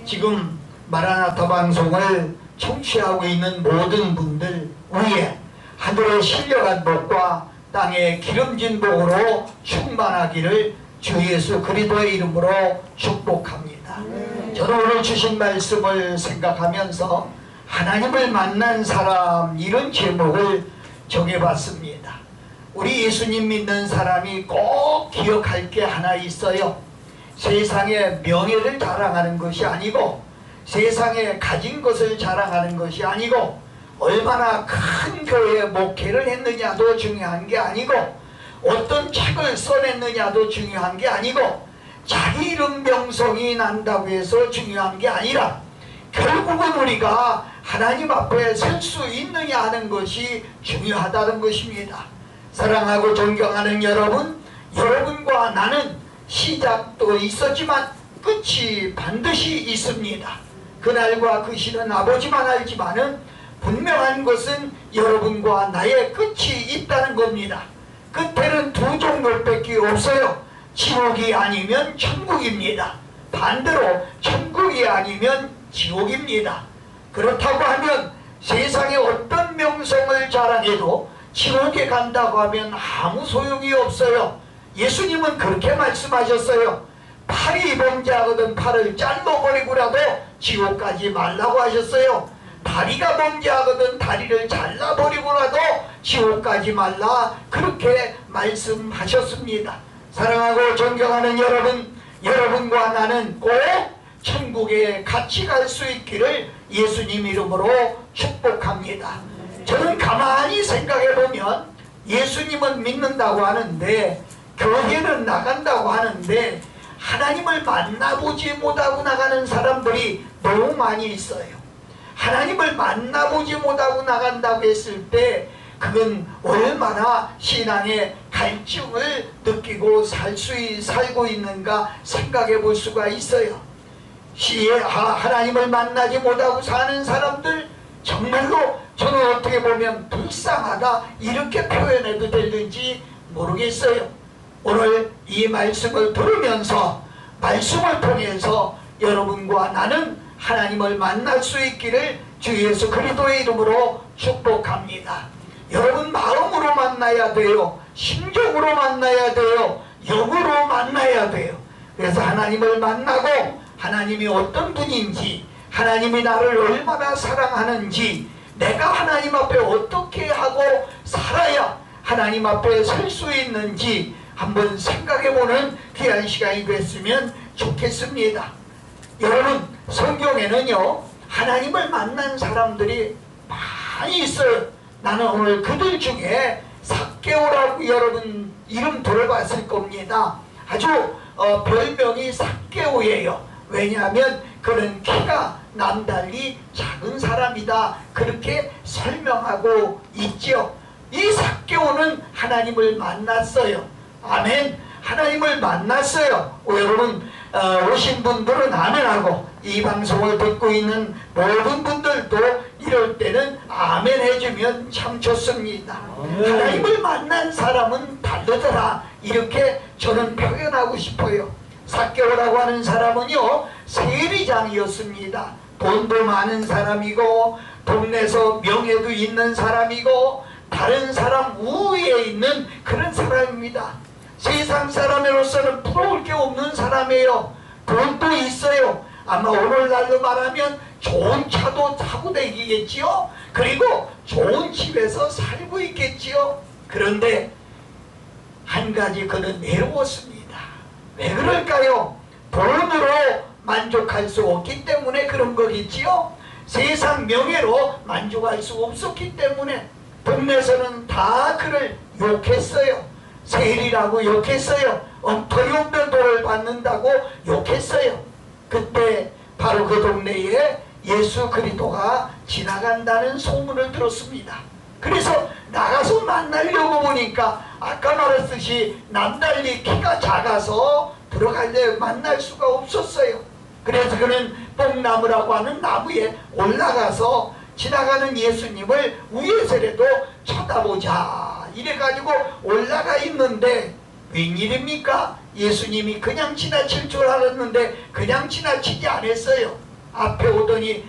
지금 마라나타 방송을 청취하고 있는 모든 분들 위에 하늘의 신령한 복과 땅의 기름진 복으로 충만하기를 주 예수 그리스도의 이름으로 축복합니다. 저는 오늘 주신 말씀을 생각하면서 하나님을 만난 사람, 이런 제목을 정해봤습니다. 우리 예수님 믿는 사람이 꼭 기억할 게 하나 있어요. 세상의 명예를 자랑하는 것이 아니고, 세상에 가진 것을 자랑하는 것이 아니고, 얼마나 큰 교회 목회를 했느냐도 중요한 게 아니고, 어떤 책을 써냈느냐도 중요한 게 아니고, 자기 이름 명성이 난다고 해서 중요한 게 아니라, 결국은 우리가 하나님 앞에 설 수 있느냐 하는 것이 중요하다는 것입니다. 사랑하고 존경하는 여러분, 여러분과 나는 시작도 있었지만 끝이 반드시 있습니다. 그날과 그 시는 아버지만 알지만은 분명한 것은 여러분과 나의 끝이 있다는 겁니다. 끝에는 두 종류밖에 없어요. 지옥이 아니면 천국입니다. 반대로 천국이 아니면 지옥입니다. 그렇다고 하면 세상에 어떤 명성을 자랑해도 지옥에 간다고 하면 아무 소용이 없어요. 예수님은 그렇게 말씀하셨어요. 팔이 번제하거든 팔을 잘라버리고라도 지옥 가지 말라고 하셨어요. 다리가 번제하거든 다리를 잘라버리고라도 지옥 가지 말라, 그렇게 말씀하셨습니다. 사랑하고 존경하는 여러분, 여러분과 나는 꼭 천국에 같이 갈 수 있기를 예수님 이름으로 축복합니다. 저는 가만히 생각해보면 예수님은 믿는다고 하는데, 교회는 나간다고 하는데, 하나님을 만나보지 못하고 나가는 사람들이 너무 많이 있어요. 하나님을 만나보지 못하고 나간다고 했을 때 그건 얼마나 신앙의 갈증을 느끼고 살고 있는가 생각해 볼 수가 있어요. 하나님을 만나지 못하고 사는 사람들, 정말로 저는 어떻게 보면 불쌍하다, 이렇게 표현해도 되는지 모르겠어요. 오늘 이 말씀을 들으면서 말씀을 통해서 여러분과 나는 하나님을 만날 수 있기를 주 예수 그리스도의 이름으로 축복합니다. 여러분 마음으로 만나야 돼요. 심정으로 만나야 돼요. 영으로 만나야 돼요. 그래서 하나님을 만나고 하나님이 어떤 분인지, 하나님이 나를 얼마나 사랑하는지, 내가 하나님 앞에 어떻게 하고 살아야 하나님 앞에 설 수 있는지 한번 생각해보는 귀한 시간이 됐으면 좋겠습니다. 여러분, 성경에는요 하나님을 만난 사람들이 많이 있어요. 나는 오늘 그들 중에 삭개오라고 여러분 이름 들어봤을 겁니다. 아주 별명이 삭개오예요. 왜냐하면 그는 키가 남달리 작은 사람이다, 그렇게 설명하고 있죠. 이 삭개오는 하나님을 만났어요. 아멘. 하나님을 만났어요. 여러분 오신 분들은 아멘하고, 이 방송을 듣고 있는 모든 분들도 이럴 때는 아멘 해주면 참 좋습니다. 하나님을 만난 사람은 다르더라, 이렇게 저는 표현하고 싶어요. 삭개오라고 하는 사람은요 세리장이었습니다. 돈도 많은 사람이고, 동네에서 명예도 있는 사람이고, 다른 사람 우위에 있는 그런 사람입니다. 세상 사람으로서는 부러울 게 없는 사람이에요. 돈도 있어요. 아마 오늘날로 말하면 좋은 차도 타고 다니겠지요. 그리고 좋은 집에서 살고 있겠지요. 그런데 한 가지 그는 외로웠습니다. 왜 그럴까요? 돈으로 만족할 수 없기 때문에 그런 거겠지요. 세상 명예로 만족할 수 없었기 때문에 동네에서는 다 그를 욕했어요. 세리라고 욕했어요. 엉터리없는 돈을 받는다고 욕했어요. 그때 바로 그 동네에 예수 그리스도가 지나간다는 소문을 들었습니다. 그래서 나가서 만나려고 보니까 아까 말했듯이 남달리 키가 작아서 들어가려 만날 수가 없었어요. 그래서 그는 뽕나무라고 하는 나무에 올라가서 지나가는 예수님을 위에서라도 쳐다보자 이래가지고 올라가 있는데, 웬일입니까? 예수님이 그냥 지나칠 줄 알았는데 그냥 지나치지 않았어요. 앞에 오더니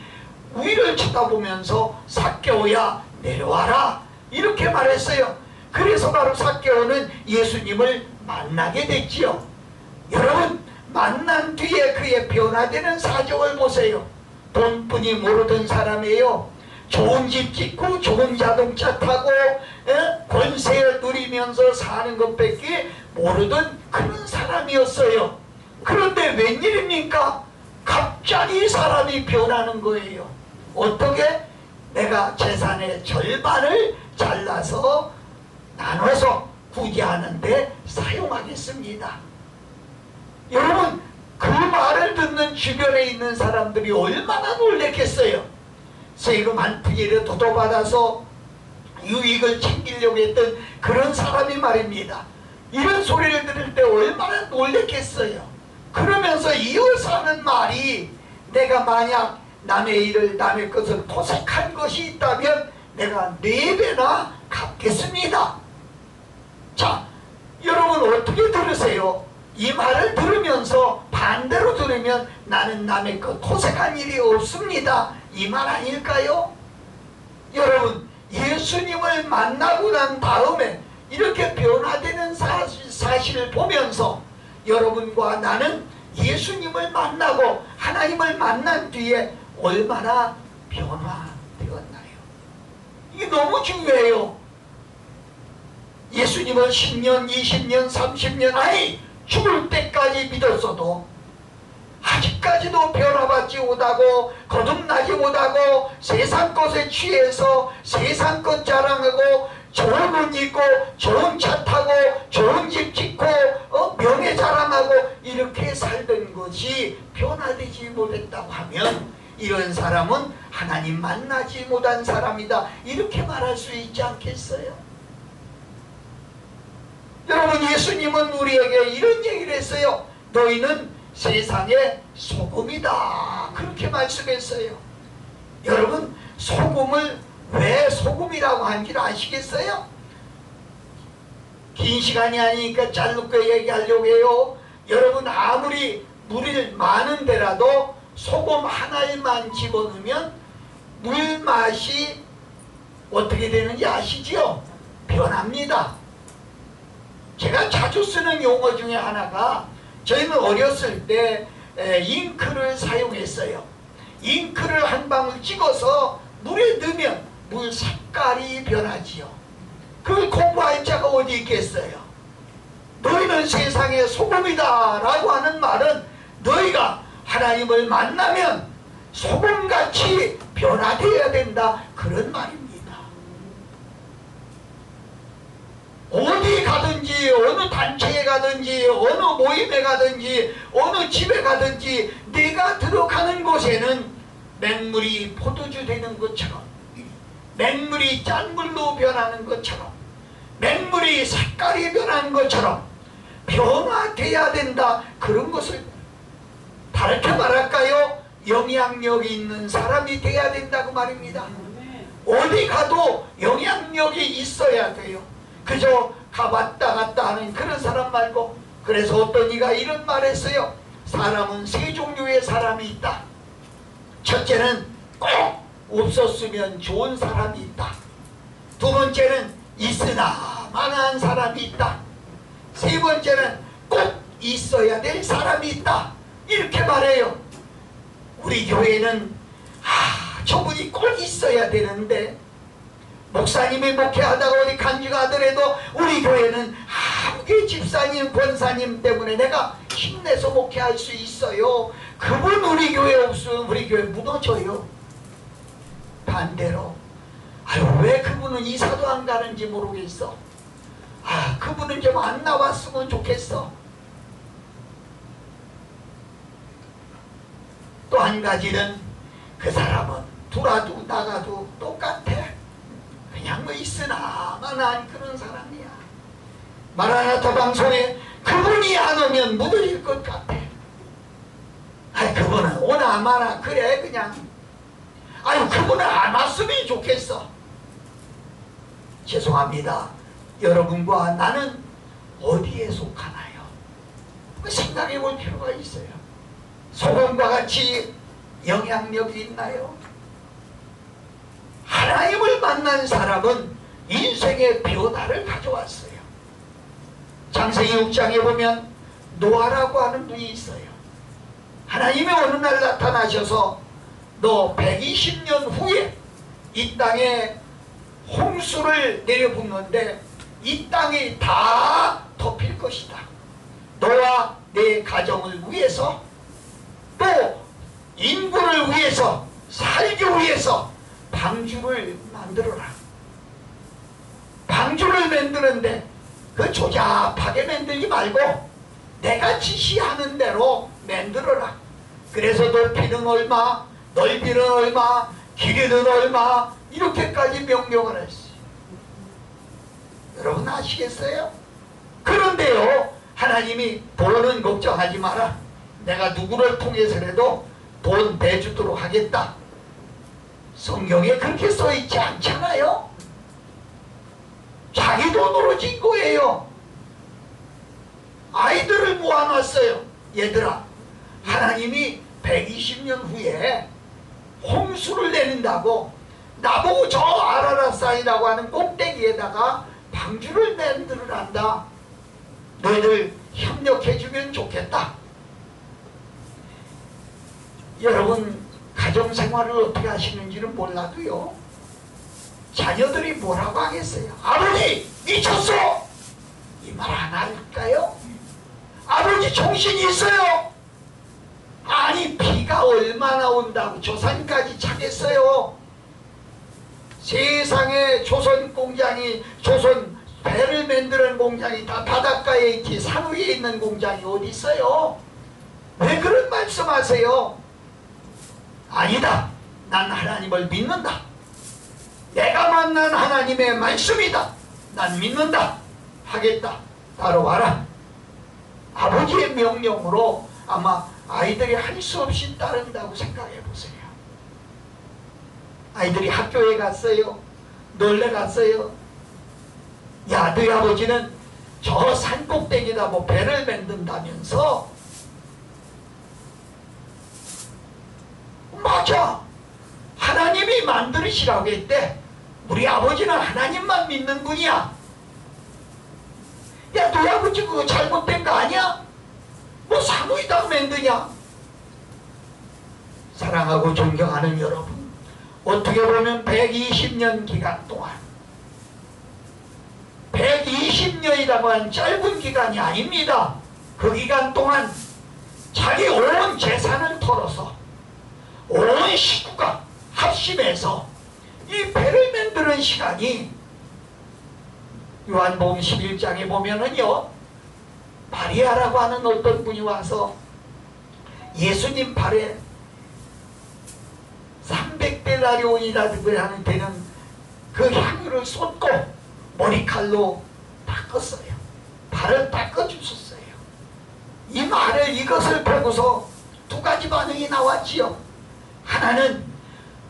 위를 쳐다보면서 삭개오야 내려와라 이렇게 말했어요. 그래서 바로 삭개오는 예수님을 만나게 됐지요. 여러분, 만난 뒤에 그의 변화되는 사정을 보세요. 돈뿐이 모르던 사람이에요. 좋은 집 짓고 좋은 자동차 타고 권세를 누리면서 사는 것밖에 모르던 그런 사람이었어요. 그런데 웬일입니까? 갑자기 사람이 변하는 거예요. 어떻게? 내가 재산의 절반을 잘라서 나눠서 구제하는데 사용하겠습니다. 여러분, 그 말을 듣는 주변에 있는 사람들이 얼마나 놀랬겠어요. 세금 한 푼이라도 도도받아서 유익을 챙기려고 했던 그런 사람이 말입니다. 이런 소리를 들을 때 얼마나 놀랬겠어요. 그러면서 이어서 하는 말이, 내가 만약 남의 일을 남의 것을 토색한 것이 있다면 내가 4배나 갚겠습니다. 자, 여러분 어떻게 들으세요? 이 말을 들으면서 반대로 들으면 나는 남의 것 토색한 일이 없습니다, 이 말 아닐까요? 여러분, 예수님을 만나고 난 다음에 이렇게 변화되는 사실을 보면서 여러분과 나는 예수님을 만나고 하나님을 만난 뒤에 얼마나 변화되었나요? 이게 너무 중요해요. 예수님을 10년, 20년, 30년, 아니 죽을 때까지 믿었어도 아직까지도 변화받지 못하고 거듭나지 못하고 세상 것에 취해서 세상 것 자랑하고 좋은 옷 입고 좋은 차 타고 좋은 집 짓고 명예 자랑하고 이렇게 살던 것이 변화되지 못했다고 하면 이런 사람은 하나님 만나지 못한 사람이다, 이렇게 말할 수 있지 않겠어요? 여러분, 예수님은 우리에게 이런 얘기를 했어요. 너희는 세상의 소금이다, 그렇게 말씀했어요. 여러분, 소금을 왜 소금이라고 한지를 아시겠어요? 긴 시간이 아니니까 짧게 얘기하려고 해요. 여러분, 아무리 물이 많은 데라도 소금 하나만 집어넣으면 물맛이 어떻게 되는지 아시지요? 변합니다. 제가 자주 쓰는 용어 중에 하나가, 저희는 어렸을 때 잉크를 사용했어요. 잉크를 한 방울 찍어서 물에 넣으면 물 색깔이 변하지요. 그걸 공부할 자가 어디 있겠어요? 너희는 세상의 소금이다 라고 하는 말은 너희가 하나님을 만나면 소금같이 변화되어야 된다, 그런 말입니다. 어디 가든지 어느 단체에 가든지 어느 모임에 가든지 어느 집에 가든지 내가 들어가는 곳에는 맹물이 포도주 되는 것처럼, 맹물이 짠물로 변하는 것처럼, 맹물이 색깔이 변하는 것처럼 변화돼야 된다, 그런 것을 다르게 말할까요? 영향력이 있는 사람이 돼야 된다고 말입니다. 어디 가도 영향력이 있어야 돼요. 그저 가봤다 갔다 하는 그런 사람 말고. 그래서 어떤 이가 이런 말을 했어요. 사람은 3종류의 사람이 있다. 첫째는 꼭 없었으면 좋은 사람이 있다. 두 번째는 있으나 마나한 사람이 있다. 세 번째는 꼭 있어야 될 사람이 있다, 이렇게 말해요. 우리 교회는 저분이 꼭 있어야 되는데, 목사님이 목회하다가 어디 간주가 하더라도 우리 교회는 아무개 집사님, 권사님 때문에 내가 힘내서 목회할 수 있어요. 그분 우리 교회 없으면 우리 교회 무너져요. 반대로, 왜 그분은 이사도 안 가는지 모르겠어. 그분은 좀 안 나왔으면 좋겠어. 또 한 가지는, 그 사람은 들어와도 나가도 똑같아. 그냥 있으나 마나한 그런 사람이야. 마라나타 방송에 그분이 안 오면 무너질 것 같아. 그분은 오나 마나 그래 그냥. 그분은 안 왔으면 좋겠어. 죄송합니다. 여러분과 나는 어디에 속하나요? 생각해 볼 필요가 있어요. 소금과 같이 영향력이 있나요? 하나님을 만난 사람은 인생의 변화를 가져왔어요. 창세기 6장에 보면 노아라고 하는 분이 있어요. 하나님이 어느 날 나타나셔서 너 120년 후에 이 땅에 홍수를 내려붓는데 이 땅이 다 덮일 것이다. 너와 내 가정을 위해서 또 인구를 위해서 살기 위해서 방주를 만들어라. 방주를 만드는데 그 조잡하게 만들지 말고 내가 지시하는 대로 만들어라. 그래서 높이는 얼마, 넓이는 얼마, 길이는 얼마 이렇게까지 명령을 했어요. 여러분 아시겠어요? 그런데요, 하나님이 돈은 걱정하지 마라. 내가 누구를 통해서라도 돈 내주도록 하겠다. 성경에 그렇게 써있지 않잖아요. 자기 돈으로 진 거예요. 아이들을 모아놨어요. 얘들아, 하나님이 120년 후에 홍수를 내린다고 나보고 저 아라라산이라고 하는 꼭대기에다가 방주를 만들어란다. 너희들 협력해주면 좋겠다. 여러분 가정생활을 어떻게 하시는지는 몰라도요, 자녀들이 뭐라고 하겠어요? 아버지 미쳤어! 이 말 안 할까요? 아버지 정신이 있어요? 아니 비가 얼마나 온다고 조선까지 차겠어요? 세상에 조선 공장이, 조선 배를 만드는 공장이 다 바닷가에 있지 산 위에 있는 공장이 어디 있어요? 왜 그런 말씀하세요? 아니다. 난 하나님을 믿는다. 내가 만난 하나님의 말씀이다. 난 믿는다. 하겠다. 따라와라. 아버지의 명령으로 아마 아이들이 할 수 없이 따른다고 생각해 보세요. 아이들이 학교에 갔어요. 놀러 갔어요. 야, 너희 아버지는 저 산꼭대기에다 뭐 배를 만든다면서? 맞아. 하나님이 만들으시라고 했대. 우리 아버지는 하나님만 믿는 분이야. 야, 너희 아버지 그거 잘못된 거 아니야? 뭐 사무이다 만드냐? 사랑하고 존경하는 여러분, 어떻게 보면 120년 기간 동안, 120년이라고 하는 짧은 기간이 아닙니다. 그 기간 동안 자기 온 재산을 털어서 온 식구가 합심해서 이 배를 만드는 시간이, 요한복음 11장에 보면은요, 마리아라고 하는 어떤 분이 와서 예수님 발에 300데나리온이라고 하는 되는 그 향유를 쏟고 머리칼로 닦았어요. 발을 닦아주셨어요. 이 말을, 이것을 보고서 두 가지 반응이 나왔지요. 하나는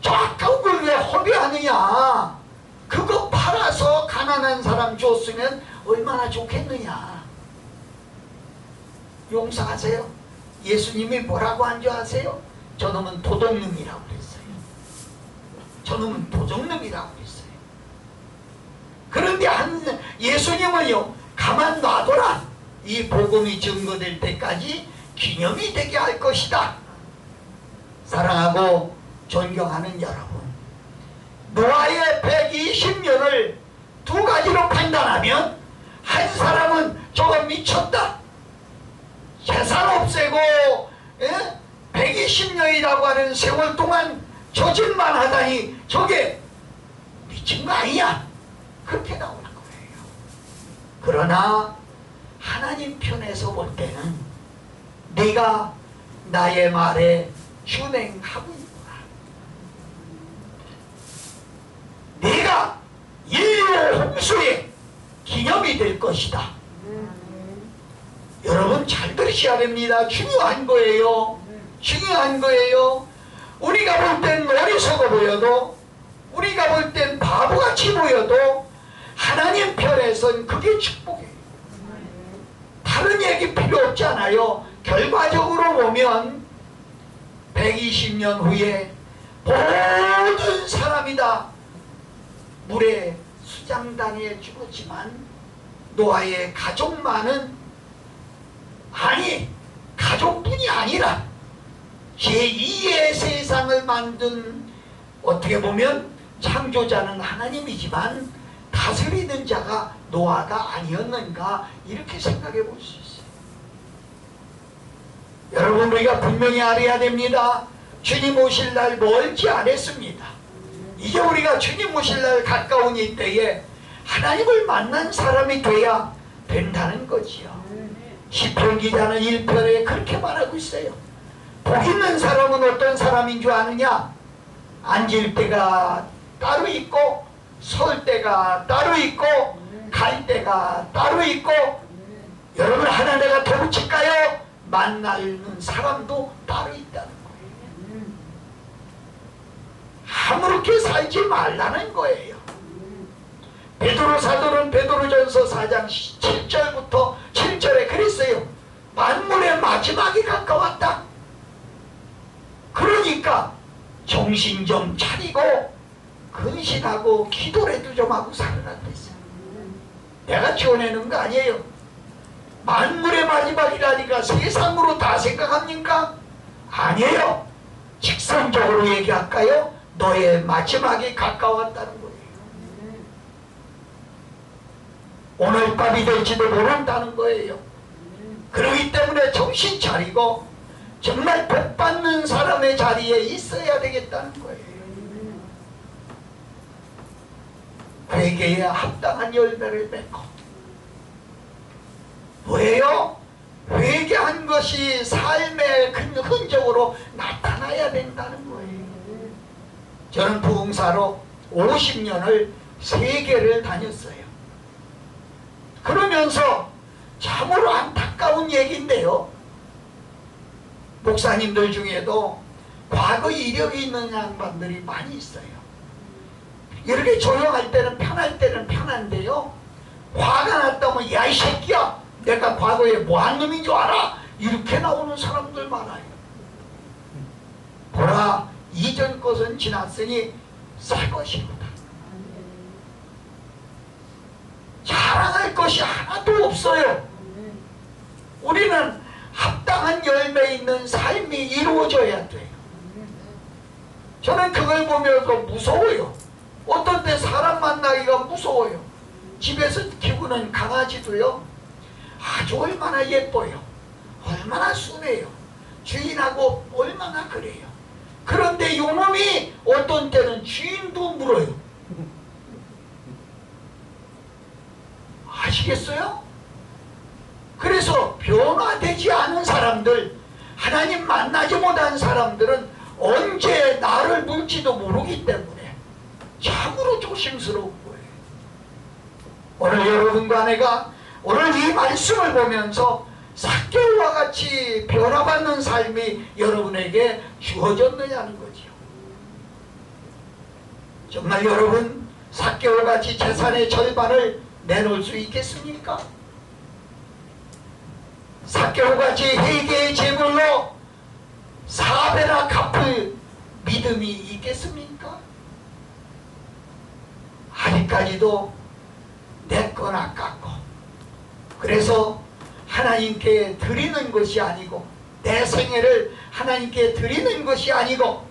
저 아까운 걸 왜 허비하느냐, 그거 팔아서 가난한 사람 줬으면 얼마나 좋겠느냐. 용서하세요. 예수님이 뭐라고 한 줄 아세요? 저놈은 도둑놈이라고 그랬어요. 저놈은 도둑놈이라고 그랬어요. 그런데 예수님은요, 가만 놔둬라. 이 복음이 증거될 때까지 기념이 되게 할 것이다. 사랑하고 존경하는 여러분, 노아의 120년을 두 가지로 판단하면, 한 사람은 저거 미쳤다, 재산 없애고 120년이라고 하는 세월 동안 저짓만 하다니 저게 미친 거 아니야, 그렇게 나올 거예요. 그러나 하나님 편에서 볼 때는 네가 나의 말에 준행하고 있구나, 네가 인류 홍수의 기념이 될 것이다. 여러분 잘 들으셔야 됩니다. 중요한 거예요. 중요한 거예요. 우리가 볼 땐 어리석어 보여도, 우리가 볼 땐 바보같이 보여도 하나님 편에선 그게 축복이에요. 다른 얘기 필요 없잖아요. 결과적으로 보면 120년 후에 모든 사람이 다 물에 수장당해 죽었지만 노아의 가족만은, 아니 가족뿐이 아니라 제2의 세상을 만든, 어떻게 보면 창조자는 하나님이지만 다스리는 자가 노아가 아니었는가, 이렇게 생각해 볼 수 있어요. 여러분, 우리가 분명히 알아야 됩니다. 주님 오실 날 멀지 않았습니다. 이제 우리가 주님 오실 날 가까운 이때에 하나님을 만난 사람이 돼야 된다는 거지요. 시편 기자는 1편에 그렇게 말하고 있어요. 복 있는 사람은 어떤 사람인 줄 아느냐? 앉을 때가 따로 있고 설 때가 따로 있고 갈 때가 따로 있고, 여러분 하나 내가 더 붙일까요? 만나는 사람도 따로 있다는 거예요. 아무렇게 살지 말라는 거예요. 베드로 사도는 베드로전서 4장 7절부터 7절에 그랬어요. 만물의 마지막이 가까웠다. 그러니까 정신 좀 차리고 근신하고 기도라도 좀 하고 살아라 그랬어요. 내가 지어내는 거 아니에요. 만물의 마지막이라니까 세상으로 다 생각합니까? 아니에요. 직선적으로 얘기할까요? 너의 마지막이 가까웠다는 거예요. 오늘 밤이 될지도 모른다는 거예요. 그렇기 때문에 정신 차리고 정말 복받는 사람의 자리에 있어야 되겠다는 거예요. 회개에 합당한 열매를 맺고, 뭐예요? 회개한 것이 삶의 흔적으로 나타나야 된다는 거예요. 저는 부흥사로 50년을 세계를 다녔어요. 그러면서 참으로 안타까운 얘기인데요, 목사님들 중에도 과거 이력이 있는 양반들이 많이 있어요. 이렇게 조용할 때는 편할 때는 편한데요, 화가 났다면 야 이 새끼야 내가 과거에 뭐한 놈인 줄 알아? 이렇게 나오는 사람들 많아요. 보라, 이전 것은 지났으니 새 것이로다. 자랑할 것이 하나도 없어요. 우리는 합당한 열매 있는 삶이 이루어져야 돼요. 저는 그걸 보면서 무서워요. 어떤 때 사람 만나기가 무서워요. 집에서 키우는 강아지도요, 아주 얼마나 예뻐요. 얼마나 순해요. 주인하고 얼마나 그래요. 그런데 요놈이 어떤 때는 주인도 물어요. 아시겠어요? 그래서 변화되지 않은 사람들, 하나님 만나지 못한 사람들은 언제 나를 물지도 모르기 때문에 참으로 조심스러운 거예요. 오늘 여러분과 내가 오늘 이 말씀을 보면서 삭개오와 같이 변화받는 삶이 여러분에게 주어졌느냐는 거지요. 정말 여러분 삭개오와 같이 재산의 절반을 내놓을 수 있겠습니까? 삭개오와 같이 회개의 제물로 4배나 갚을 믿음이 있겠습니까? 아직까지도 내 건 아깝고, 그래서 하나님께 드리는 것이 아니고, 내 생애를 하나님께 드리는 것이 아니고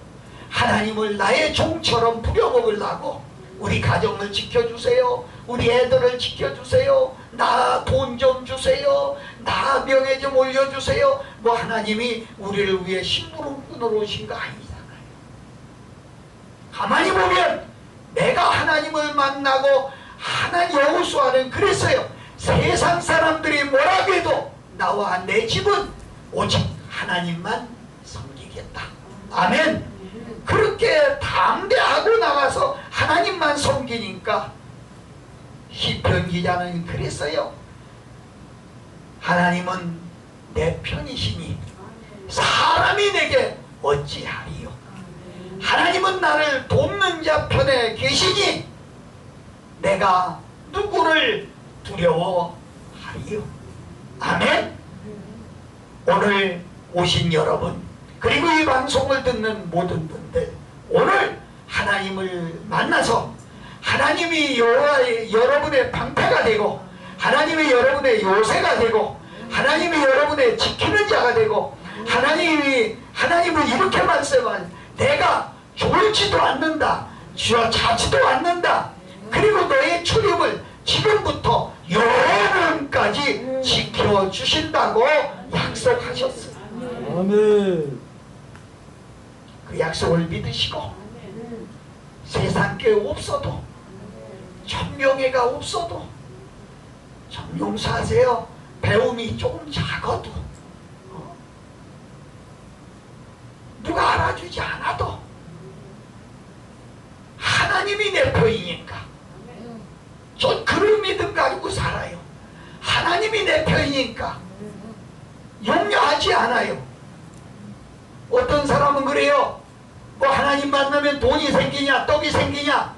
하나님을 나의 종처럼 부려먹으려고 우리 가정을 지켜주세요, 우리 애들을 지켜주세요, 나 돈 좀 주세요, 나 명예 좀 올려주세요, 뭐 하나님이 우리를 위해 심부름꾼으로 오신 거 아니잖아요. 가만히 보면 내가 하나님을 만나고 하나님 여호수아는 그랬어요. 세상 사람들이 뭐라고 해도 나와 내 집은 오직 하나님만 섬기겠다. 아멘. 그렇게 담대하고 나가서 하나님만 섬기니까 시편 기자는 그랬어요. 하나님은 내 편이시니 사람이 내게 어찌하리요. 하나님은 나를 돕는 자 편에 계시니 내가 누구를 두려워하리요. 아멘. 오늘 오신 여러분, 그리고 이 방송을 듣는 모든 분들, 오늘 하나님을 만나서 하나님이 여러분의 방패가 되고, 하나님이 여러분의 요새가 되고, 하나님이 여러분의 지키는 자가 되고, 하나님을 이렇게 말씀한, 내가 졸지도 않는다, 자지도 않는다, 그리고 너의 출입을 지금부터 영원까지 지켜주신다고 약속하셨어요. 아멘. 그 약속을 믿으시고, 세상께 없어도, 천명예가 없어도 좀 용서하세요. 배움이 조금 작아도, 누가 알아주지 않아도 하나님이 내 편이니까 전 그런 믿음 가지고 살아요. 하나님이 내 편이니까 염려하지 않아요. 어떤 사람은 그래요. 뭐 하나님 만나면 돈이 생기냐, 떡이 생기냐?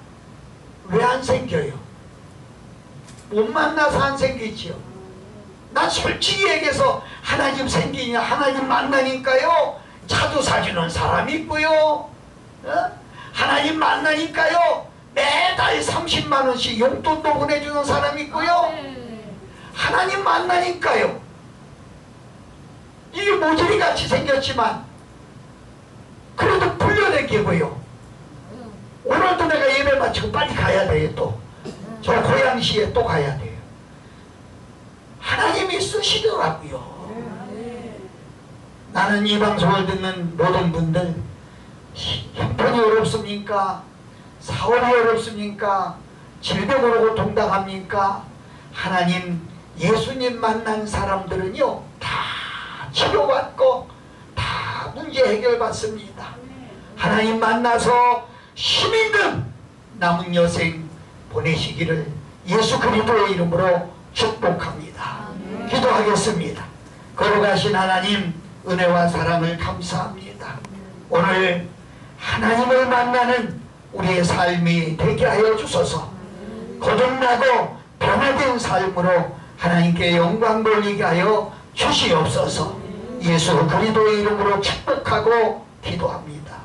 왜 안 생겨요? 못 만나서 안 생기지요. 난 솔직히 얘기해서 하나님 생기냐, 하나님 만나니까요, 차도 사주는 사람이 있고요, 하나님 만나니까요, 매달 30만 원씩 용돈도 보내주는 사람이 있고요, 하나님 만나니까요, 이게 모조리 같이 생겼지만 그래도 풀려내기고요. 오늘도 내가 예배 마치고 빨리 가야 돼요. 또 저 고양시에 또 가야 돼요. 하나님이 쓰시더라고요. 나는 이 방송을 듣는 모든 분들, 형편이 어렵습니까? 사업이 어렵습니까? 질병으로 고통당합니까? 하나님, 예수님 만난 사람들은요, 다 치료받고 다 문제 해결받습니다. 하나님 만나서 힘 있는 남은 여생 보내시기를 예수 그리스도의 이름으로 축복합니다. 기도하겠습니다. 걸어가신 하나님, 은혜와 사랑을 감사합니다. 오늘 하나님을 만나는 우리의 삶이 되게 하여 주소서. 거듭나고 변화된 삶으로 하나님께 영광 돌리게 하여 주시옵소서. 예수 그리스도의 이름으로 축복하고 기도합니다.